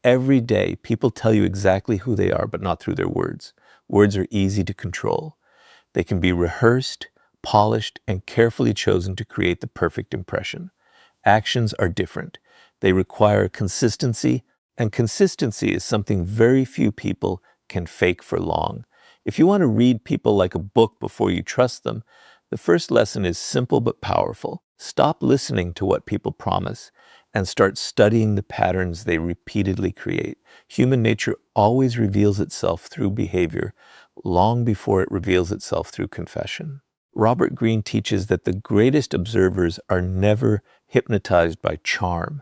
Every day, people tell you exactly who they are, but not through their words. Words are easy to control. They can be rehearsed, polished, and carefully chosen to create the perfect impression. Actions are different. They require consistency, and consistency is something very few people can fake for long. If you want to read people like a book before you trust them, the first lesson is simple but powerful. Stop listening to what people promise and start studying the patterns they repeatedly create. Human nature always reveals itself through behavior long before it reveals itself through confession. Robert Greene teaches that the greatest observers are never hypnotized by charm.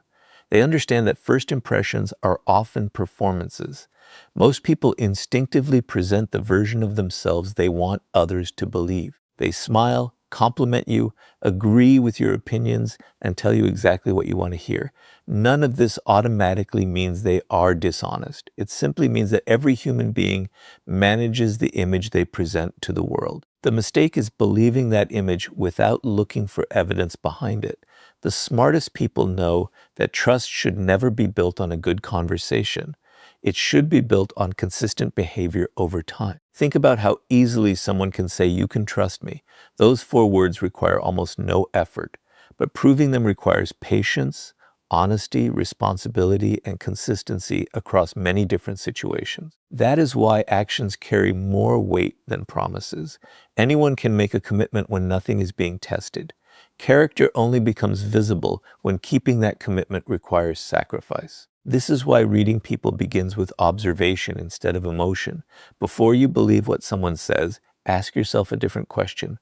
They understand that first impressions are often performances. Most people instinctively present the version of themselves they want others to believe. They smile, compliment you, agree with your opinions, and tell you exactly what you want to hear. None of this automatically means they are dishonest. It simply means that every human being manages the image they present to the world. The mistake is believing that image without looking for evidence behind it. The smartest people know that trust should never be built on a good conversation. It should be built on consistent behavior over time. Think about how easily someone can say, "You can trust me." Those 4 words require almost no effort, but proving them requires patience, honesty, responsibility, and consistency across many different situations. That is why actions carry more weight than promises. Anyone can make a commitment when nothing is being tested. Character only becomes visible when keeping that commitment requires sacrifice. This is why reading people begins with observation instead of emotion. Before you believe what someone says, ask yourself a different question.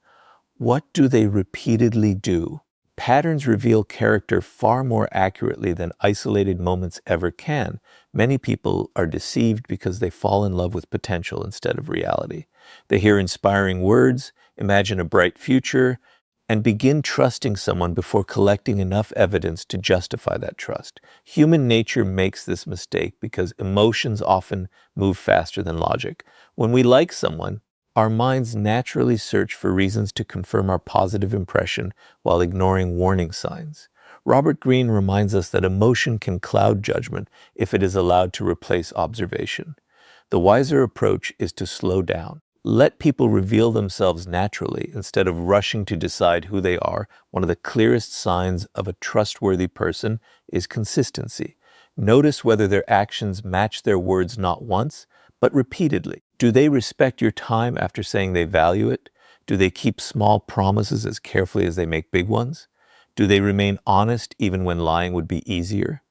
What do they repeatedly do? Patterns reveal character far more accurately than isolated moments ever can. Many people are deceived because they fall in love with potential instead of reality. They hear inspiring words, imagine a bright future, and begin trusting someone before collecting enough evidence to justify that trust. Human nature makes this mistake because emotions often move faster than logic. When we like someone, our minds naturally search for reasons to confirm our positive impression while ignoring warning signs. Robert Greene reminds us that emotion can cloud judgment if it is allowed to replace observation. The wiser approach is to slow down. Let people reveal themselves naturally instead of rushing to decide who they are. One of the clearest signs of a trustworthy person is consistency. Notice whether their actions match their words not once, but repeatedly. Do they respect your time after saying they value it? Do they keep small promises as carefully as they make big ones? Do they remain honest even when lying would be easier?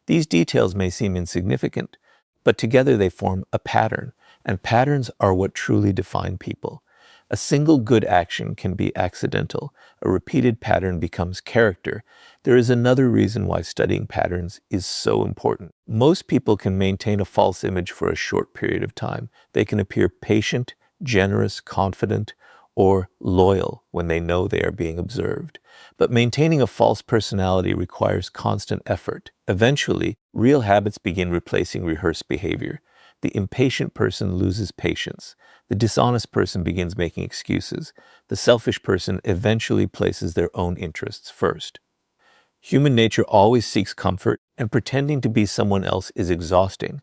These details may seem insignificant, but together they form a pattern, and patterns are what truly define people. A single good action can be accidental. A repeated pattern becomes character. There is another reason why studying patterns is so important. Most people can maintain a false image for a short period of time. They can appear patient, generous, confident, or loyal when they know they are being observed. But maintaining a false personality requires constant effort. Eventually, real habits begin replacing rehearsed behavior. The impatient person loses patience. The dishonest person begins making excuses. The selfish person eventually places their own interests first. Human nature always seeks comfort, and pretending to be someone else is exhausting.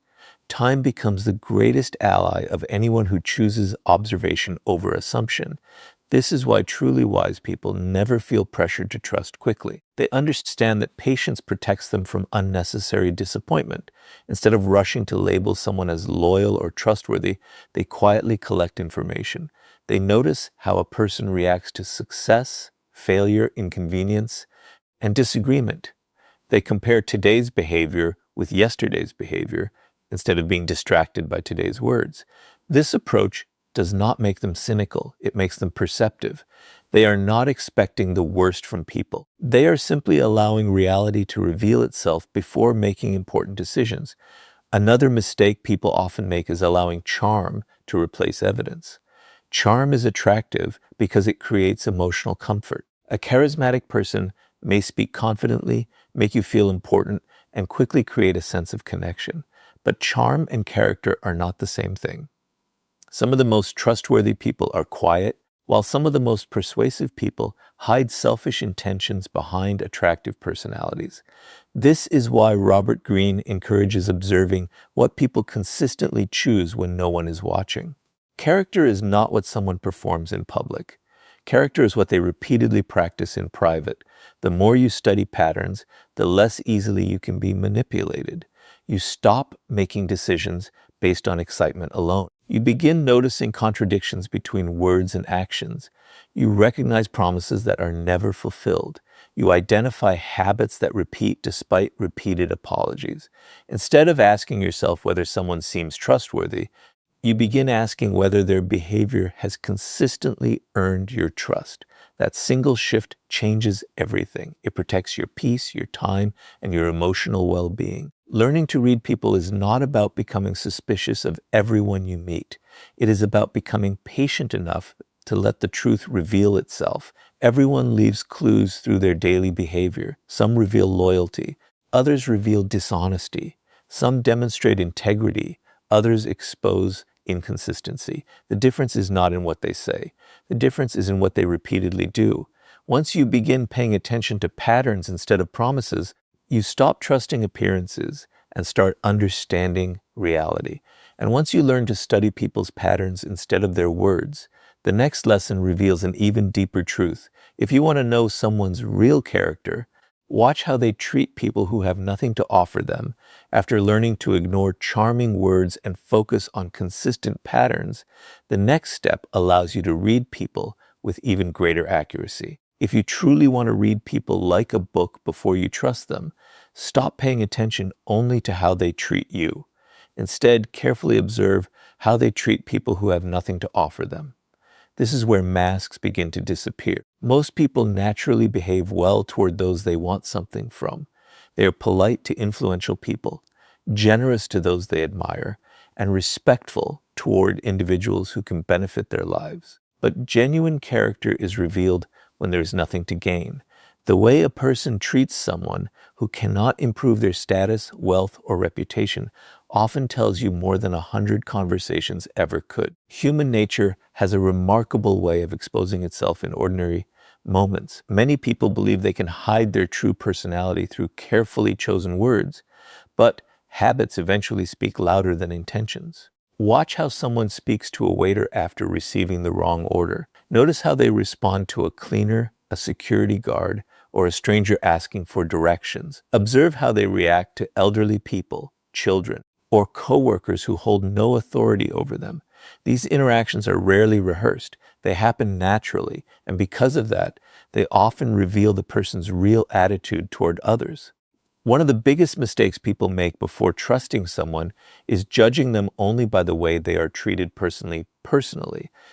Time becomes the greatest ally of anyone who chooses observation over assumption. This is why truly wise people never feel pressured to trust quickly. They understand that patience protects them from unnecessary disappointment. Instead of rushing to label someone as loyal or trustworthy, they quietly collect information. They notice how a person reacts to success, failure, inconvenience, and disagreement. They compare today's behavior with yesterday's behavior instead of being distracted by today's words. This approach does not make them cynical, it makes them perceptive. They are not expecting the worst from people. They are simply allowing reality to reveal itself before making important decisions. Another mistake people often make is allowing charm to replace evidence. Charm is attractive because it creates emotional comfort. A charismatic person may speak confidently, make you feel important, and quickly create a sense of connection. But charm and character are not the same thing. Some of the most trustworthy people are quiet, while some of the most persuasive people hide selfish intentions behind attractive personalities. This is why Robert Greene encourages observing what people consistently choose when no one is watching. Character is not what someone performs in public. Character is what they repeatedly practice in private. The more you study patterns, the less easily you can be manipulated. You stop making decisions based on excitement alone. You begin noticing contradictions between words and actions. You recognize promises that are never fulfilled. You identify habits that repeat despite repeated apologies. Instead of asking yourself whether someone seems trustworthy, you begin asking whether their behavior has consistently earned your trust. That single shift changes everything. It protects your peace, your time, and your emotional well-being. Learning to read people is not about becoming suspicious of everyone you meet. It is about becoming patient enough to let the truth reveal itself. Everyone leaves clues through their daily behavior. Some reveal loyalty, others reveal dishonesty. Some demonstrate integrity, others expose inconsistency. The difference is not in what they say. The difference is in what they repeatedly do. Once you begin paying attention to patterns instead of promises, you stop trusting appearances and start understanding reality. And once you learn to study people's patterns instead of their words, the next lesson reveals an even deeper truth. If you want to know someone's real character, watch how they treat people who have nothing to offer them. After learning to ignore charming words and focus on consistent patterns, the next step allows you to read people with even greater accuracy. If you truly want to read people like a book before you trust them, stop paying attention only to how they treat you. Instead, carefully observe how they treat people who have nothing to offer them. This is where masks begin to disappear. Most people naturally behave well toward those they want something from. They are polite to influential people, generous to those they admire, and respectful toward individuals who can benefit their lives. But genuine character is revealed when there is nothing to gain. The way a person treats someone who cannot improve their status, wealth, or reputation often tells you more than 100 conversations ever could. Human nature has a remarkable way of exposing itself in ordinary moments. Many people believe they can hide their true personality through carefully chosen words, but habits eventually speak louder than intentions. Watch how someone speaks to a waiter after receiving the wrong order. Notice how they respond to a cleaner, a security guard, or a stranger asking for directions. Observe how they react to elderly people, children, or coworkers who hold no authority over them. These interactions are rarely rehearsed. They happen naturally, and because of that, they often reveal the person's real attitude toward others. One of the biggest mistakes people make before trusting someone is judging them only by the way they are treated personally.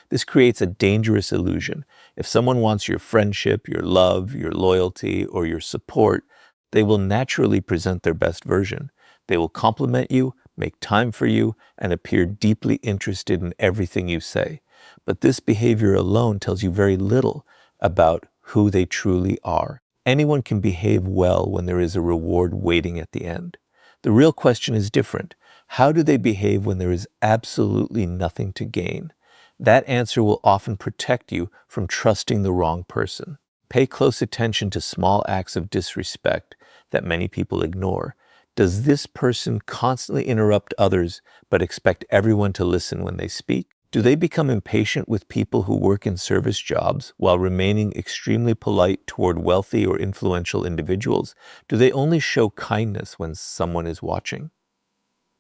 This creates a dangerous illusion. If someone wants your friendship, your love, your loyalty, or your support, they will naturally present their best version. They will compliment you, make time for you, and appear deeply interested in everything you say. But this behavior alone tells you very little about who they truly are. Anyone can behave well when there is a reward waiting at the end. The real question is different. How do they behave when there is absolutely nothing to gain? That answer will often protect you from trusting the wrong person. Pay close attention to small acts of disrespect that many people ignore. Does this person constantly interrupt others but expect everyone to listen when they speak? Do they become impatient with people who work in service jobs while remaining extremely polite toward wealthy or influential individuals? Do they only show kindness when someone is watching?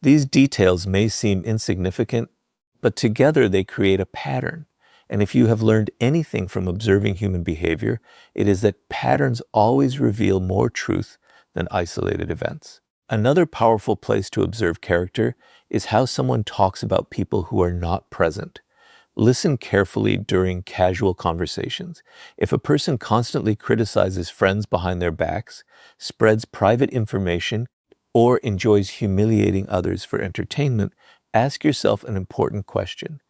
These details may seem insignificant, but together they create a pattern. And if you have learned anything from observing human behavior, it is that patterns always reveal more truth than isolated events. Another powerful place to observe character is how someone talks about people who are not present. Listen carefully during casual conversations. If a person constantly criticizes friends behind their backs, spreads private information, or enjoys humiliating others for entertainment, ask yourself an important question.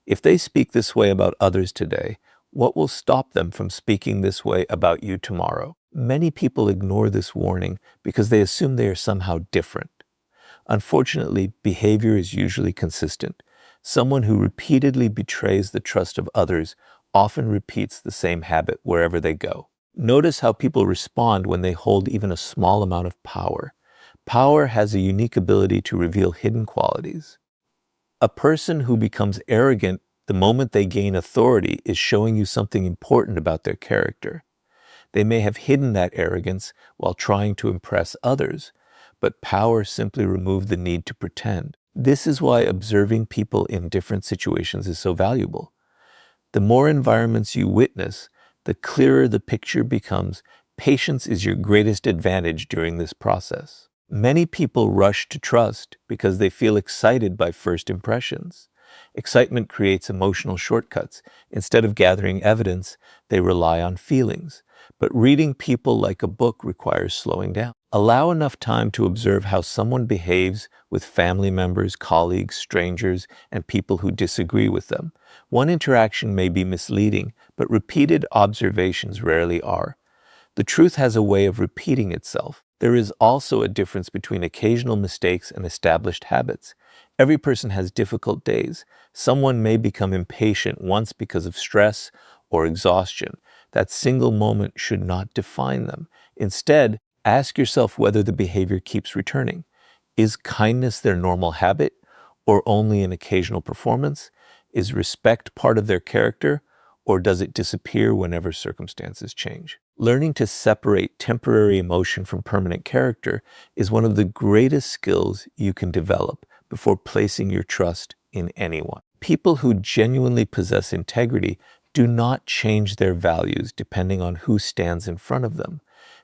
If they speak this way about others today, what will stop them from speaking this way about you tomorrow? Many people ignore this warning because they assume they are somehow different. Unfortunately, behavior is usually consistent. Someone who repeatedly betrays the trust of others often repeats the same habit wherever they go. Notice how people respond when they hold even a small amount of power. Power has a unique ability to reveal hidden qualities. A person who becomes arrogant the moment they gain authority is showing you something important about their character. They may have hidden that arrogance while trying to impress others, but power simply removed the need to pretend. This is why observing people in different situations is so valuable. The more environments you witness, the clearer the picture becomes. Patience is your greatest advantage during this process. Many people rush to trust because they feel excited by first impressions. Excitement creates emotional shortcuts. Instead of gathering evidence, they rely on feelings. But reading people like a book requires slowing down. Allow enough time to observe how someone behaves with family members, colleagues, strangers, and people who disagree with them. One interaction may be misleading, but repeated observations rarely are. The truth has a way of repeating itself. There is also a difference between occasional mistakes and established habits. Every person has difficult days. Someone may become impatient once because of stress or exhaustion. That single moment should not define them. Instead, ask yourself whether the behavior keeps returning. Is kindness their normal habit or only an occasional performance? Is respect part of their character, or does it disappear whenever circumstances change? Learning to separate temporary emotion from permanent character is one of the greatest skills you can develop before placing your trust in anyone. People who genuinely possess integrity do not change their values depending on who stands in front of them.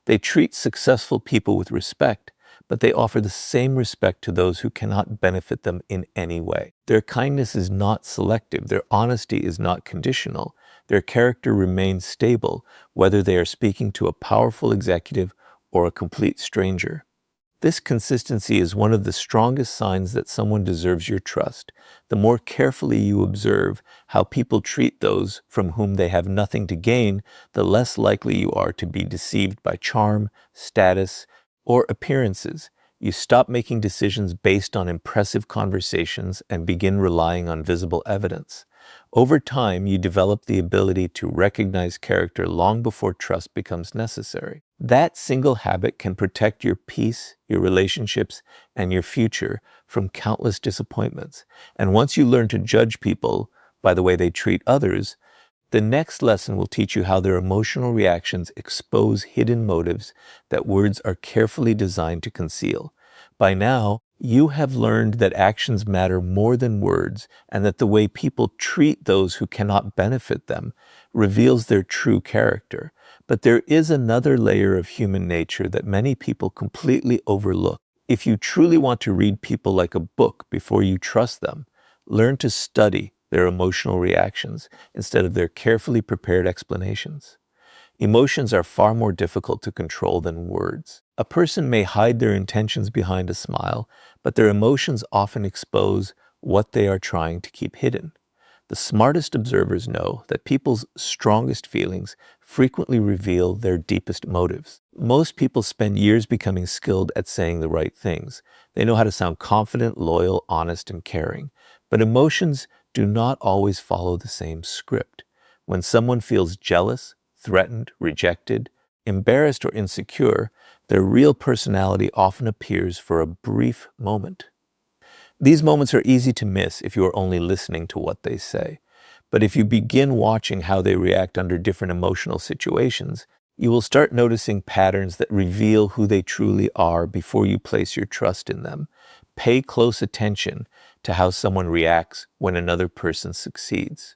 They treat successful people with respect, but they offer the same respect to those who cannot benefit them in any way. Their kindness is not selective. Their honesty is not conditional. Their character remains stable, whether they are speaking to a powerful executive or a complete stranger. This consistency is one of the strongest signs that someone deserves your trust. The more carefully you observe how people treat those from whom they have nothing to gain, the less likely you are to be deceived by charm, status, or appearances. You stop making decisions based on impressive conversations and begin relying on visible evidence. Over time, you develop the ability to recognize character long before trust becomes necessary. That single habit can protect your peace, your relationships, and your future from countless disappointments. And once you learn to judge people by the way they treat others, the next lesson will teach you how their emotional reactions expose hidden motives that words are carefully designed to conceal. By now, you have learned that actions matter more than words, and that the way people treat those who cannot benefit them reveals their true character. But there is another layer of human nature that many people completely overlook. If you truly want to read people like a book before you trust them, learn to study their emotional reactions instead of their carefully prepared explanations. Emotions are far more difficult to control than words. A person may hide their intentions behind a smile, but their emotions often expose what they are trying to keep hidden. The smartest observers know that people's strongest feelings frequently reveal their deepest motives. Most people spend years becoming skilled at saying the right things. They know how to sound confident, loyal, honest, and caring. But emotions do not always follow the same script. When someone feels jealous, threatened, rejected, embarrassed, or insecure, their real personality often appears for a brief moment. These moments are easy to miss if you are only listening to what they say. But if you begin watching how they react under different emotional situations, you will start noticing patterns that reveal who they truly are before you place your trust in them. Pay close attention to how someone reacts when another person succeeds.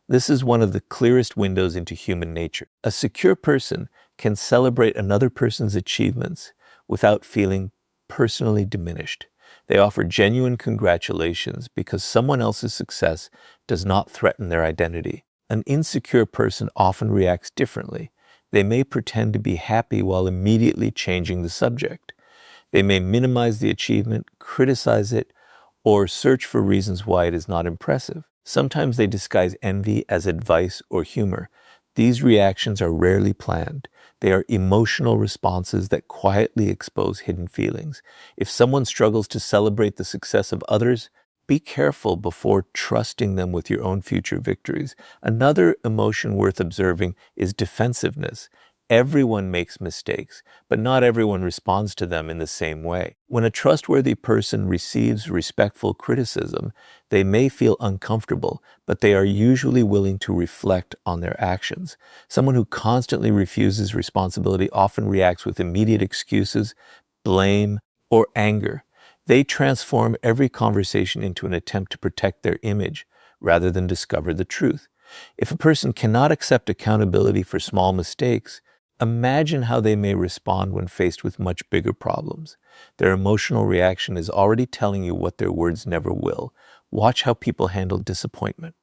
This is one of the clearest windows into human nature. A secure person can celebrate another person's achievements without feeling personally diminished. They offer genuine congratulations because someone else's success does not threaten their identity. An insecure person often reacts differently. They may pretend to be happy while immediately changing the subject. They may minimize the achievement, criticize it, or search for reasons why it is not impressive. Sometimes they disguise envy as advice or humor. These reactions are rarely planned. They are emotional responses that quietly expose hidden feelings. If someone struggles to celebrate the success of others, Be careful before trusting them with your own future victories. Another emotion worth observing is defensiveness. Everyone makes mistakes, but not everyone responds to them in the same way. When a trustworthy person receives respectful criticism, they may feel uncomfortable, but they are usually willing to reflect on their actions. Someone who constantly refuses responsibility often reacts with immediate excuses, blame, or anger. They transform every conversation into an attempt to protect their image rather than discover the truth. If a person cannot accept accountability for small mistakes, imagine how they may respond when faced with much bigger problems. Their emotional reaction is already telling you what their words never will. Watch how people handle disappointment.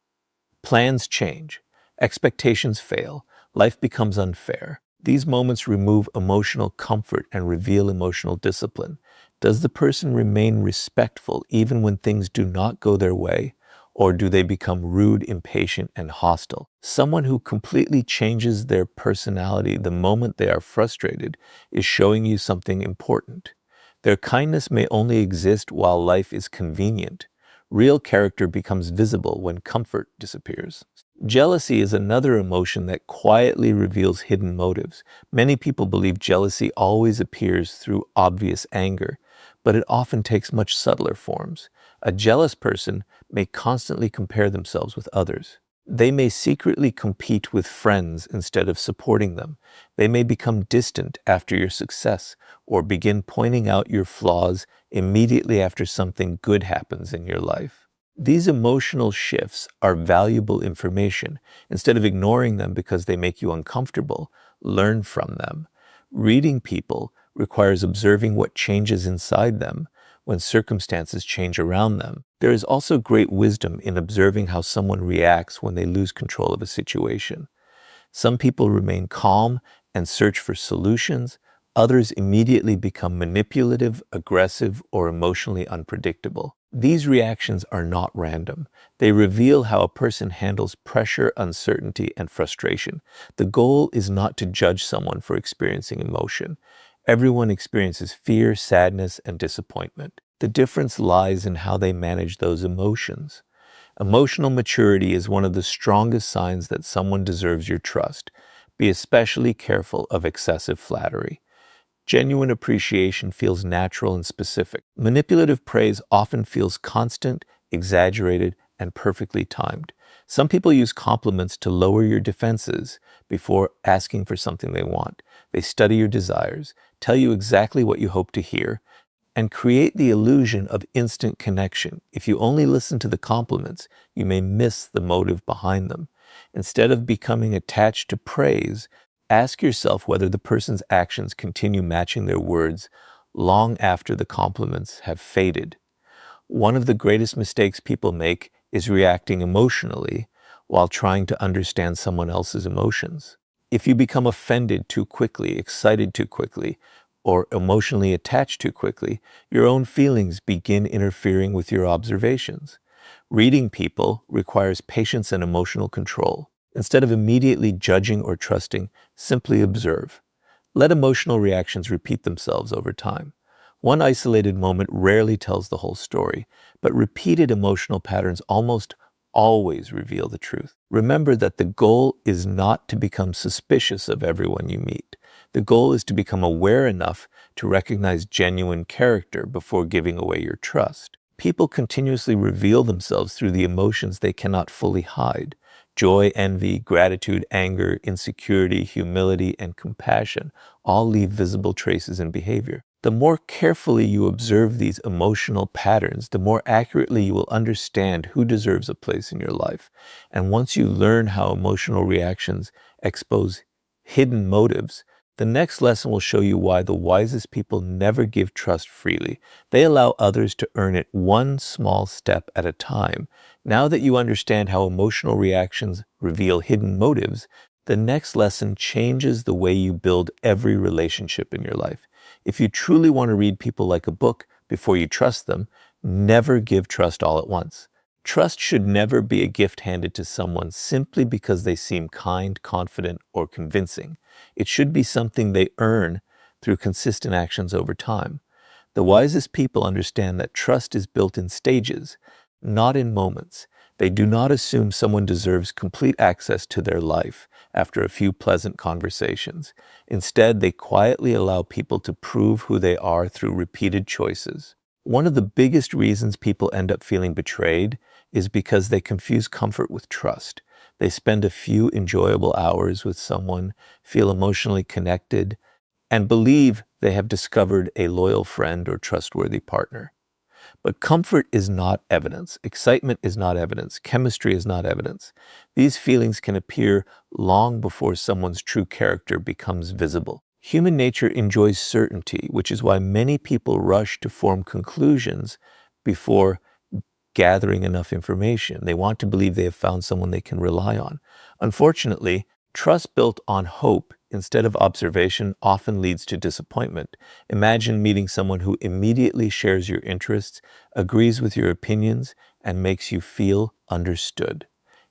Plans change, expectations fail, life becomes unfair. These moments remove emotional comfort and reveal emotional discipline. Does the person remain respectful even when things do not go their way? Or do they become rude, impatient, and hostile? Someone who completely changes their personality the moment they are frustrated is showing you something important. Their kindness may only exist while life is convenient. Real character becomes visible when comfort disappears. Jealousy is another emotion that quietly reveals hidden motives. Many people believe jealousy always appears through obvious anger, but it often takes much subtler forms. A jealous person may constantly compare themselves with others. They may secretly compete with friends instead of supporting them. They may become distant after your success or begin pointing out your flaws immediately after something good happens in your life. These emotional shifts are valuable information. Instead of ignoring them because they make you uncomfortable, learn from them. Reading people requires observing what changes inside them when circumstances change around them. There is also great wisdom in observing how someone reacts when they lose control of a situation. Some people remain calm and search for solutions. Others immediately become manipulative, aggressive, or emotionally unpredictable. These reactions are not random. They reveal how a person handles pressure, uncertainty, and frustration. The goal is not to judge someone for experiencing emotion. Everyone experiences fear, sadness, and disappointment. The difference lies in how they manage those emotions. Emotional maturity is one of the strongest signs that someone deserves your trust. Be especially careful of excessive flattery. Genuine appreciation feels natural and specific. Manipulative praise often feels constant, exaggerated, and perfectly timed. Some people use compliments to lower your defenses before asking for something they want. They study your desires, tell you exactly what you hope to hear, and create the illusion of instant connection. If you only listen to the compliments, you may miss the motive behind them. Instead of becoming attached to praise, ask yourself whether the person's actions continue matching their words long after the compliments have faded. One of the greatest mistakes people make is reacting emotionally while trying to understand someone else's emotions. If you become offended too quickly, excited too quickly, or emotionally attached too quickly, your own feelings begin interfering with your observations. Reading people requires patience and emotional control. Instead of immediately judging or trusting, simply observe. Let emotional reactions repeat themselves over time. One isolated moment rarely tells the whole story, but repeated emotional patterns almost always reveal the truth. Remember that the goal is not to become suspicious of everyone you meet. The goal is to become aware enough to recognize genuine character before giving away your trust. People continuously reveal themselves through the emotions they cannot fully hide. Joy, envy, gratitude, anger, insecurity, humility, and compassion all leave visible traces in behavior. The more carefully you observe these emotional patterns, the more accurately you will understand who deserves a place in your life. And once you learn how emotional reactions expose hidden motives, the next lesson will show you why the wisest people never give trust freely. They allow others to earn it one small step at a time. Now that you understand how emotional reactions reveal hidden motives, the next lesson changes the way you build every relationship in your life. If you truly want to read people like a book before you trust them, never give trust all at once. Trust should never be a gift handed to someone simply because they seem kind, confident, or convincing. It should be something they earn through consistent actions over time. The wisest people understand that trust is built in stages. not in moments. They do not assume someone deserves complete access to their life after a few pleasant conversations. Instead, they quietly allow people to prove who they are through repeated choices. One of the biggest reasons people end up feeling betrayed is because they confuse comfort with trust. They spend a few enjoyable hours with someone, feel emotionally connected, and believe they have discovered a loyal friend or trustworthy partner. But comfort is not evidence. Excitement is not evidence. Chemistry is not evidence. These feelings can appear long before someone's true character becomes visible. Human nature enjoys certainty, which is why many people rush to form conclusions before gathering enough information. They want to believe they have found someone they can rely on. Unfortunately, trust built on hope instead of observation often leads to disappointment. Imagine meeting someone who immediately shares your interests, agrees with your opinions, and makes you feel understood.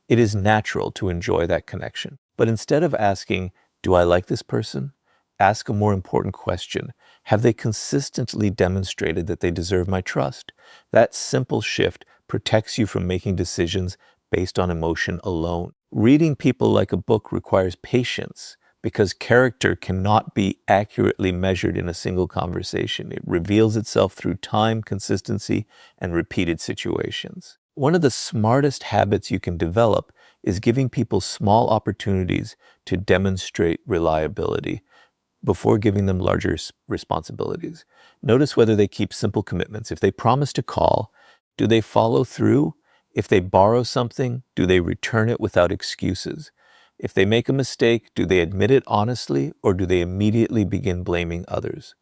It is natural to enjoy that connection. But instead of asking, "Do I like this person?" ask a more important question. Have they consistently demonstrated that they deserve my trust? That simple shift protects you from making decisions based on emotion alone. Reading people like a book requires patience because character cannot be accurately measured in a single conversation. It reveals itself through time, consistency, and repeated situations. One of the smartest habits you can develop is giving people small opportunities to demonstrate reliability before giving them larger responsibilities. Notice whether they keep simple commitments. If they promise to call, do they follow through? If they borrow something, do they return it without excuses? If they make a mistake, do they admit it honestly, or do they immediately begin blaming others?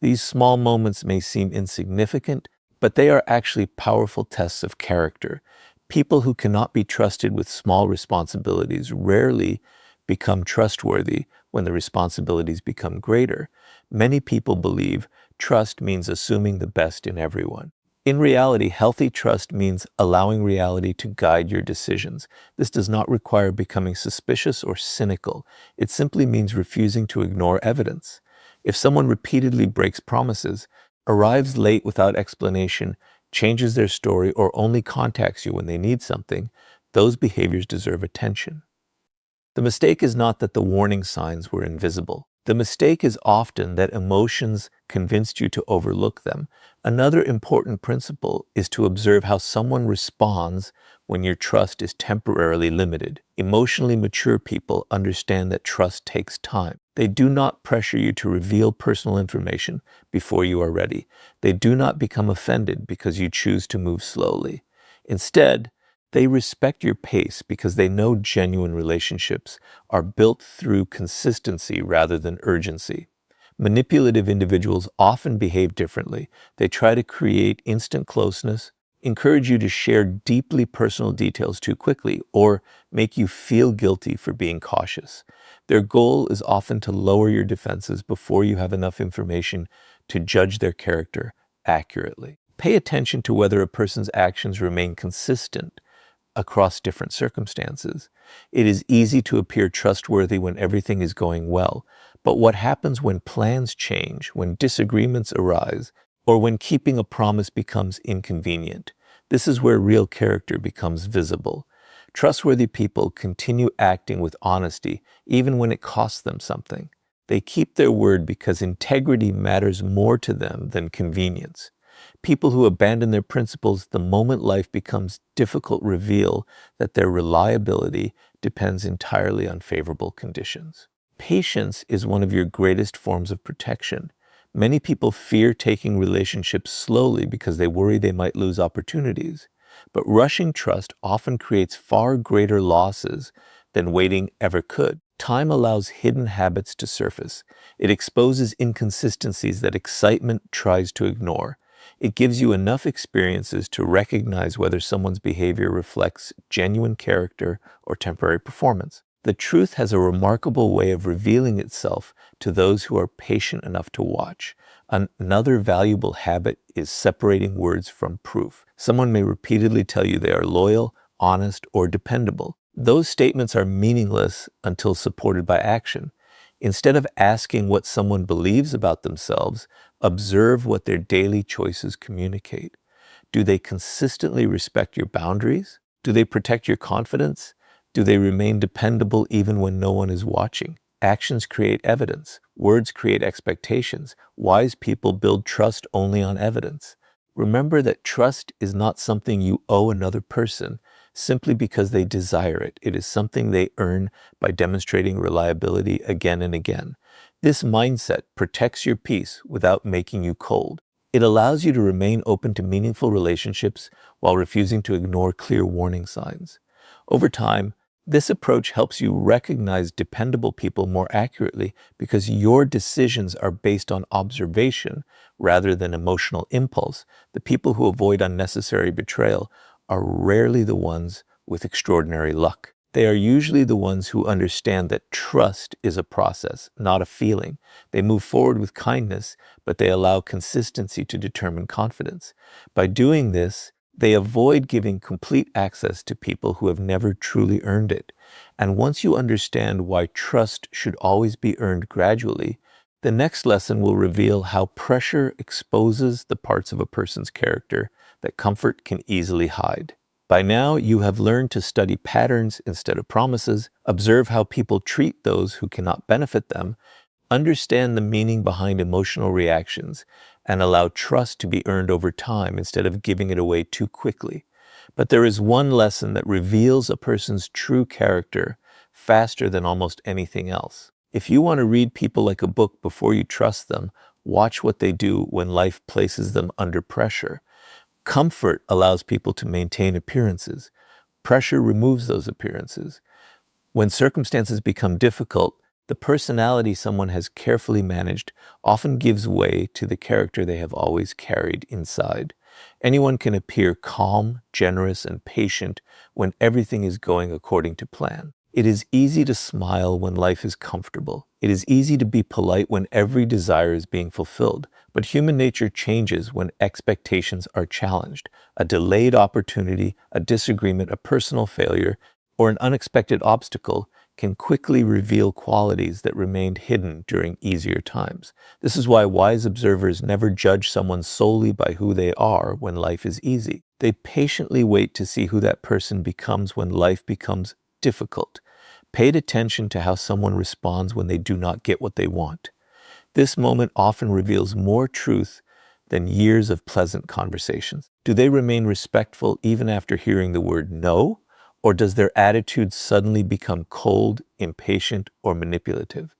These small moments may seem insignificant, but they are actually powerful tests of character. People who cannot be trusted with small responsibilities rarely become trustworthy when the responsibilities become greater. Many people believe trust means assuming the best in everyone. In reality, healthy trust means allowing reality to guide your decisions. This does not require becoming suspicious or cynical. It simply means refusing to ignore evidence. If someone repeatedly breaks promises, arrives late without explanation, changes their story, or only contacts you when they need something, those behaviors deserve attention. The mistake is not that the warning signs were invisible. The mistake is often that emotions convinced you to overlook them. Another important principle is to observe how someone responds when your trust is temporarily limited. Emotionally mature people understand that trust takes time. They do not pressure you to reveal personal information before you are ready. They do not become offended because you choose to move slowly. Instead, they respect your pace because they know genuine relationships are built through consistency rather than urgency. Manipulative individuals often behave differently. They try to create instant closeness, encourage you to share deeply personal details too quickly, or make you feel guilty for being cautious. Their goal is often to lower your defenses before you have enough information to judge their character accurately. Pay attention to whether a person's actions remain consistent across different circumstances. It is easy to appear trustworthy when everything is going well, but what happens when plans change, when disagreements arise, or when keeping a promise becomes inconvenient? This is where real character becomes visible. Trustworthy people continue acting with honesty even when it costs them something. They keep their word because integrity matters more to them than convenience. People who abandon their principles the moment life becomes difficult reveal that their reliability depends entirely on favorable conditions. Patience is one of your greatest forms of protection. Many people fear taking relationships slowly because they worry they might lose opportunities. But rushing trust often creates far greater losses than waiting ever could. Time allows hidden habits to surface. It exposes inconsistencies that excitement tries to ignore. It gives you enough experiences to recognize whether someone's behavior reflects genuine character or temporary performance. The truth has a remarkable way of revealing itself to those who are patient enough to watch. Another valuable habit is separating words from proof. Someone may repeatedly tell you they are loyal, honest, or dependable. Those statements are meaningless until supported by action. Instead of asking what someone believes about themselves, observe what their daily choices communicate. Do they consistently respect your boundaries? Do they protect your confidence? Do they remain dependable even when no one is watching? Actions create evidence. Words create expectations. Wise people build trust only on evidence. Remember that trust is not something you owe another person simply because they desire it. It is something they earn by demonstrating reliability again and again. This mindset protects your peace without making you cold. It allows you to remain open to meaningful relationships while refusing to ignore clear warning signs. Over time, this approach helps you recognize dependable people more accurately because your decisions are based on observation rather than emotional impulse. The people who avoid unnecessary betrayal are rarely the ones with extraordinary luck. They are usually the ones who understand that trust is a process, not a feeling. They move forward with kindness, but they allow consistency to determine confidence. By doing this, they avoid giving complete access to people who have never truly earned it. And once you understand why trust should always be earned gradually, the next lesson will reveal how pressure exposes the parts of a person's character that comfort can easily hide. By now, you have learned to study patterns instead of promises, observe how people treat those who cannot benefit them, understand the meaning behind emotional reactions, and allow trust to be earned over time instead of giving it away too quickly. But there is one lesson that reveals a person's true character faster than almost anything else. If you want to read people like a book before you trust them, watch what they do when life places them under pressure. Comfort allows people to maintain appearances. Pressure removes those appearances. When circumstances become difficult, the personality someone has carefully managed often gives way to the character they have always carried inside. Anyone can appear calm, generous, and patient when everything is going according to plan. It is easy to smile when life is comfortable. It is easy to be polite when every desire is being fulfilled. But human nature changes when expectations are challenged. A delayed opportunity, a disagreement, a personal failure, or an unexpected obstacle can quickly reveal qualities that remained hidden during easier times. This is why wise observers never judge someone solely by who they are when life is easy. They patiently wait to see who that person becomes when life becomes difficult. Pay attention to how someone responds when they do not get what they want. This moment often reveals more truth than years of pleasant conversations. Do they remain respectful even after hearing the word no? Or does their attitude suddenly become cold, impatient, or manipulative?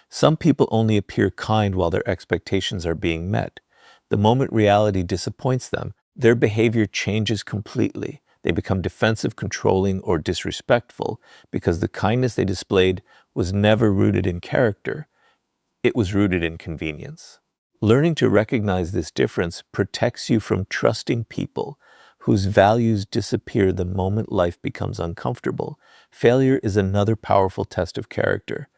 Some people only appear kind while their expectations are being met. The moment reality disappoints them, their behavior changes completely. They become defensive, controlling, or disrespectful because the kindness they displayed was never rooted in character. It was rooted in convenience. Learning to recognize this difference protects you from trusting people whose values disappear the moment life becomes uncomfortable. Failure is another powerful test of character.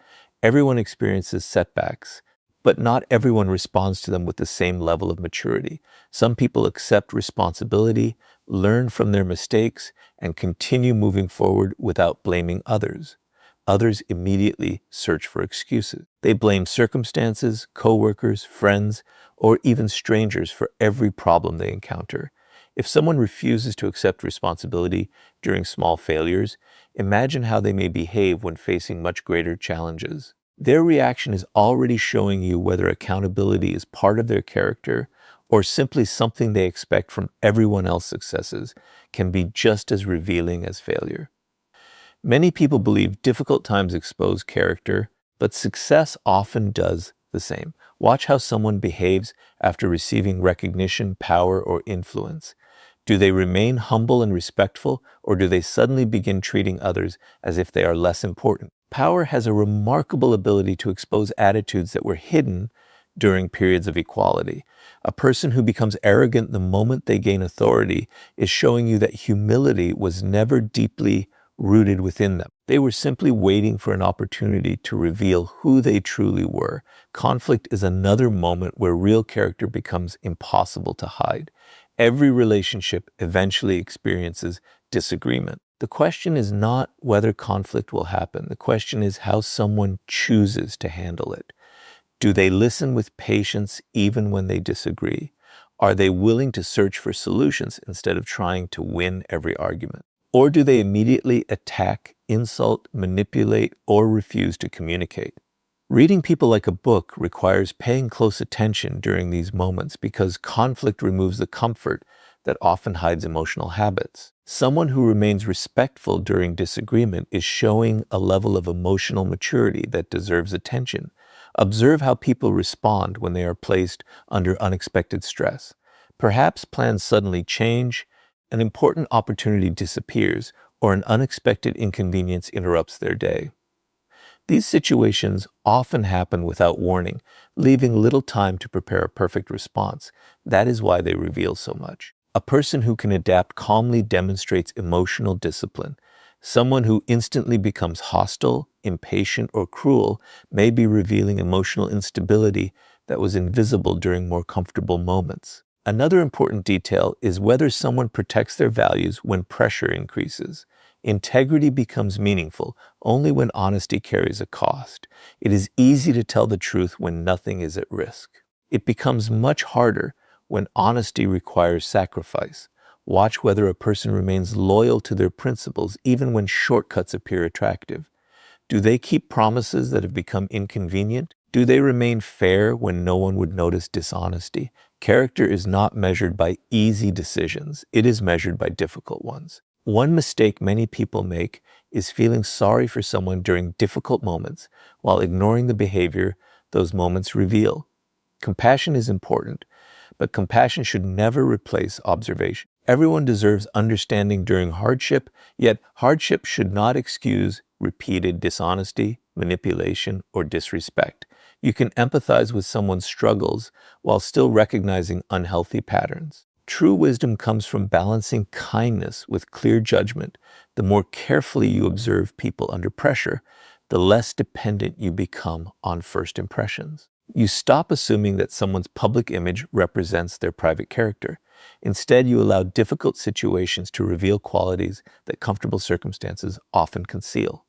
Everyone experiences setbacks, but not everyone responds to them with the same level of maturity. Some people accept responsibility, learn from their mistakes, and continue moving forward without blaming others. Others immediately search for excuses. They blame circumstances, coworkers, friends, or even strangers for every problem they encounter. If someone refuses to accept responsibility during small failures, imagine how they may behave when facing much greater challenges. Their reaction is already showing you whether accountability is part of their character or simply something they expect from everyone else's successes can be just as revealing as failure. Many people believe difficult times expose character, but success often does the same. Watch how someone behaves after receiving recognition, power, or influence. Do they remain humble and respectful, or do they suddenly begin treating others as if they are less important? Power has a remarkable ability to expose attitudes that were hidden during periods of equality. A person who becomes arrogant the moment they gain authority is showing you that humility was never deeply rooted within them. They were simply waiting for an opportunity to reveal who they truly were. Conflict is another moment where real character becomes impossible to hide. Every relationship eventually experiences disagreement. The question is not whether conflict will happen. The question is how someone chooses to handle it. Do they listen with patience even when they disagree? Are they willing to search for solutions instead of trying to win every argument? Or do they immediately attack, insult, manipulate, or refuse to communicate? Reading people like a book requires paying close attention during these moments because conflict removes the comfort that often hides emotional habits. Someone who remains respectful during disagreement is showing a level of emotional maturity that deserves attention. Observe how people respond when they are placed under unexpected stress. Perhaps plans suddenly change, an important opportunity disappears, or an unexpected inconvenience interrupts their day. These situations often happen without warning, leaving little time to prepare a perfect response. That is why they reveal so much. A person who can adapt calmly demonstrates emotional discipline. Someone who instantly becomes hostile, impatient, or cruel may be revealing emotional instability that was invisible during more comfortable moments. Another important detail is whether someone protects their values when pressure increases. Integrity becomes meaningful only when honesty carries a cost. It is easy to tell the truth when nothing is at risk. It becomes much harder when honesty requires sacrifice. Watch whether a person remains loyal to their principles even when shortcuts appear attractive. Do they keep promises that have become inconvenient? Do they remain fair when no one would notice dishonesty? Character is not measured by easy decisions. It is measured by difficult ones. One mistake many people make is feeling sorry for someone during difficult moments while ignoring the behavior those moments reveal. Compassion is important, but compassion should never replace observation. Everyone deserves understanding during hardship, yet hardship should not excuse repeated dishonesty, manipulation, or disrespect. You can empathize with someone's struggles while still recognizing unhealthy patterns. True wisdom comes from balancing kindness with clear judgment. The more carefully you observe people under pressure, the less dependent you become on first impressions. You stop assuming that someone's public image represents their private character. Instead, you allow difficult situations to reveal qualities that comfortable circumstances often conceal.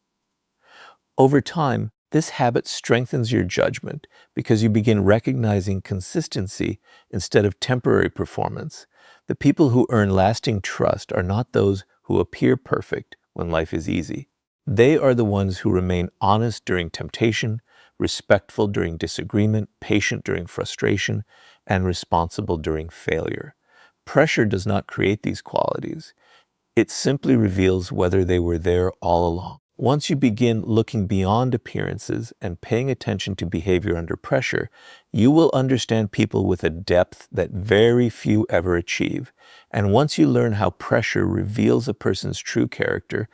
Over time, this habit strengthens your judgment because you begin recognizing consistency instead of temporary performance. The people who earn lasting trust are not those who appear perfect when life is easy. They are the ones who remain honest during temptation, respectful during disagreement, patient during frustration, and responsible during failure. Pressure does not create these qualities. It simply reveals whether they were there all along. Once you begin looking beyond appearances and paying attention to behavior under pressure, you will understand people with a depth that very few ever achieve. And once you learn how pressure reveals a person's true character,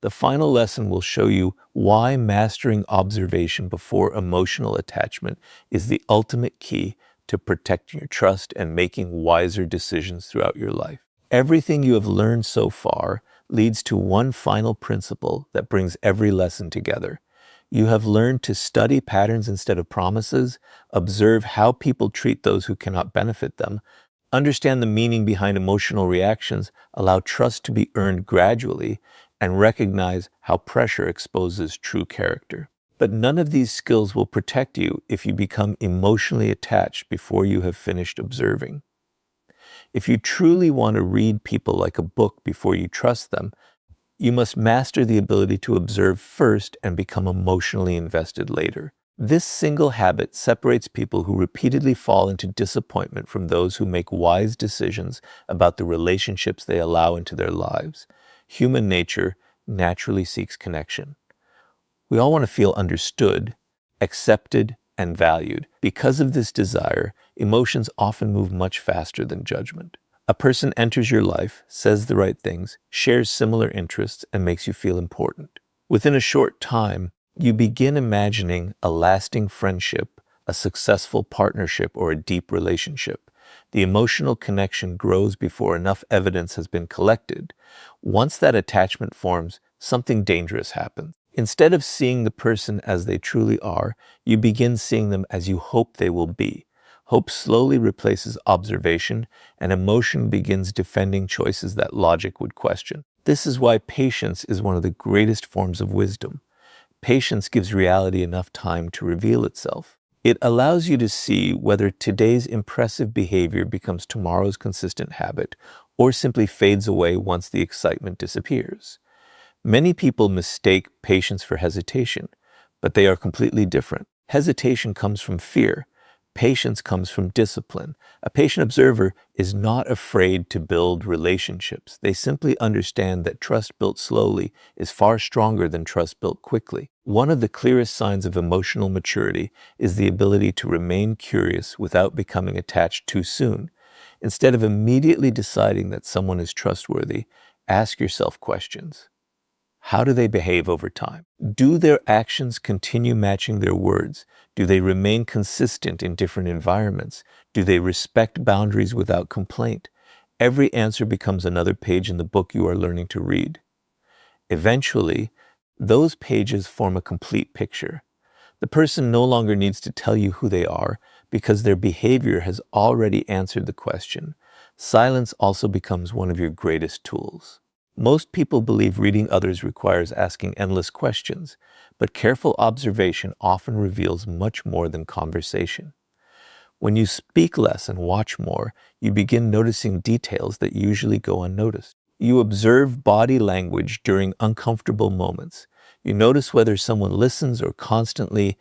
the final lesson will show you why mastering observation before emotional attachment is the ultimate key to protecting your trust and making wiser decisions throughout your life. Everything you have learned so far leads to one final principle that brings every lesson together. You have learned to study patterns instead of promises, observe how people treat those who cannot benefit them, understand the meaning behind emotional reactions, allow trust to be earned gradually, and recognize how pressure exposes true character. But none of these skills will protect you if you become emotionally attached before you have finished observing. If you truly want to read people like a book before you trust them, you must master the ability to observe first and become emotionally invested later. This single habit separates people who repeatedly fall into disappointment from those who make wise decisions about the relationships they allow into their lives. Human nature naturally seeks connection. We all want to feel understood, accepted, and valued. Because of this desire, emotions often move much faster than judgment. A person enters your life, says the right things, shares similar interests, and makes you feel important. Within a short time, you begin imagining a lasting friendship, a successful partnership, or a deep relationship. The emotional connection grows before enough evidence has been collected. Once that attachment forms, something dangerous happens. Instead of seeing the person as they truly are, you begin seeing them as you hope they will be. Hope slowly replaces observation, and emotion begins defending choices that logic would question. This is why patience is one of the greatest forms of wisdom. Patience gives reality enough time to reveal itself. It allows you to see whether today's impressive behavior becomes tomorrow's consistent habit or simply fades away once the excitement disappears. Many people mistake patience for hesitation, but they are completely different. Hesitation comes from fear. Patience comes from discipline. A patient observer is not afraid to build relationships. They simply understand that trust built slowly is far stronger than trust built quickly. One of the clearest signs of emotional maturity is the ability to remain curious without becoming attached too soon. Instead of immediately deciding that someone is trustworthy, ask yourself questions. How do they behave over time? Do their actions continue matching their words? Do they remain consistent in different environments? Do they respect boundaries without complaint? Every answer becomes another page in the book you are learning to read. Eventually, those pages form a complete picture. The person no longer needs to tell you who they are because their behavior has already answered the question. Silence also becomes one of your greatest tools. Most people believe reading others requires asking endless questions, but careful observation often reveals much more than conversation. When you speak less and watch more, you begin noticing details that usually go unnoticed. You observe body language during uncomfortable moments. You notice whether someone listens or constantly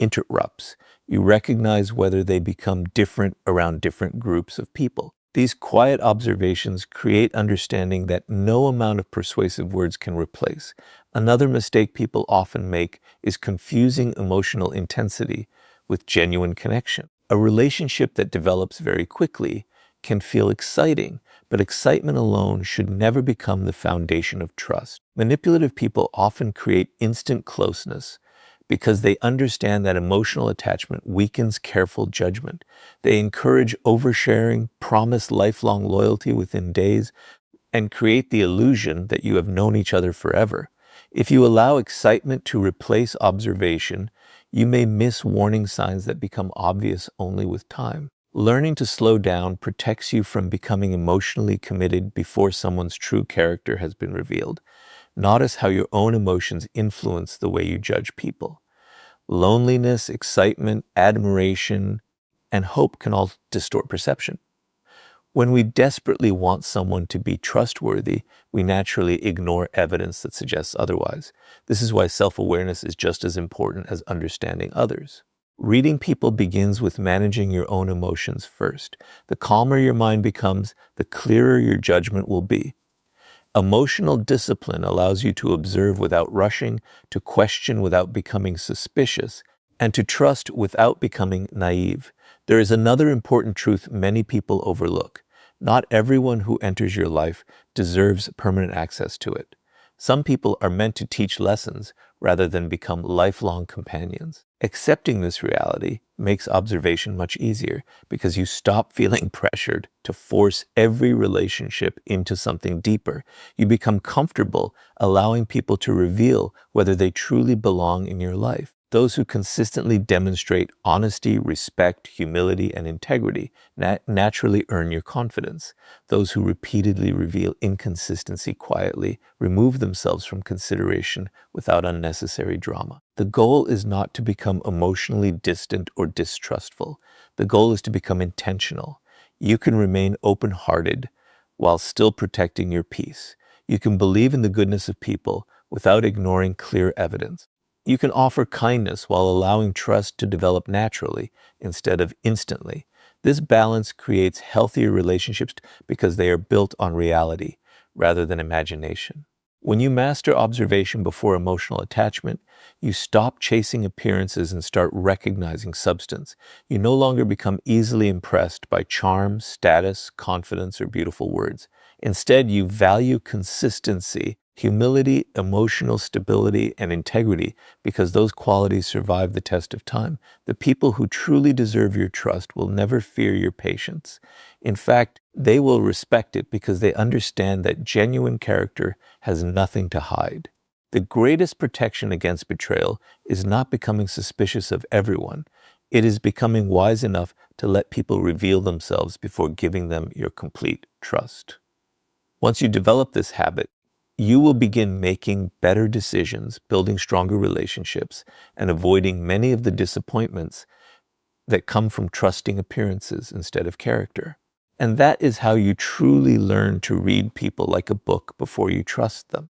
interrupts. You recognize whether they become different around different groups of people. These quiet observations create understanding that no amount of persuasive words can replace. Another mistake people often make is confusing emotional intensity with genuine connection. A relationship that develops very quickly can feel exciting, but excitement alone should never become the foundation of trust. Manipulative people often create instant closeness because they understand that emotional attachment weakens careful judgment. They encourage oversharing, promise lifelong loyalty within days, and create the illusion that you have known each other forever. If you allow excitement to replace observation, you may miss warning signs that become obvious only with time. Learning to slow down protects you from becoming emotionally committed before someone's true character has been revealed. Notice how your own emotions influence the way you judge people. Loneliness, excitement, admiration, and hope can all distort perception. When we desperately want someone to be trustworthy, we naturally ignore evidence that suggests otherwise. This is why self-awareness is just as important as understanding others. Reading people begins with managing your own emotions first. The calmer your mind becomes, the clearer your judgment will be. Emotional discipline allows you to observe without rushing, to question without becoming suspicious, and to trust without becoming naive. There is another important truth many people overlook. Not everyone who enters your life deserves permanent access to it. Some people are meant to teach lessons rather than become lifelong companions. Accepting this reality makes observation much easier because you stop feeling pressured to force every relationship into something deeper. You become comfortable allowing people to reveal whether they truly belong in your life. Those who consistently demonstrate honesty, respect, humility, and integrity naturally earn your confidence. Those who repeatedly reveal inconsistency quietly remove themselves from consideration without unnecessary drama. The goal is not to become emotionally distant or distrustful. The goal is to become intentional. You can remain open-hearted while still protecting your peace. You can believe in the goodness of people without ignoring clear evidence. You can offer kindness while allowing trust to develop naturally instead of instantly. This balance creates healthier relationships because they are built on reality rather than imagination. When you master observation before emotional attachment, you stop chasing appearances and start recognizing substance. You no longer become easily impressed by charm, status, confidence, or beautiful words. Instead, you value consistency, humility, emotional stability, and integrity because those qualities survive the test of time. The people who truly deserve your trust will never fear your patience. In fact, they will respect it because they understand that genuine character has nothing to hide. The greatest protection against betrayal is not becoming suspicious of everyone. It is becoming wise enough to let people reveal themselves before giving them your complete trust. Once you develop this habit, you will begin making better decisions, building stronger relationships, and avoiding many of the disappointments that come from trusting appearances instead of character. And that is how you truly learn to read people like a book before you trust them.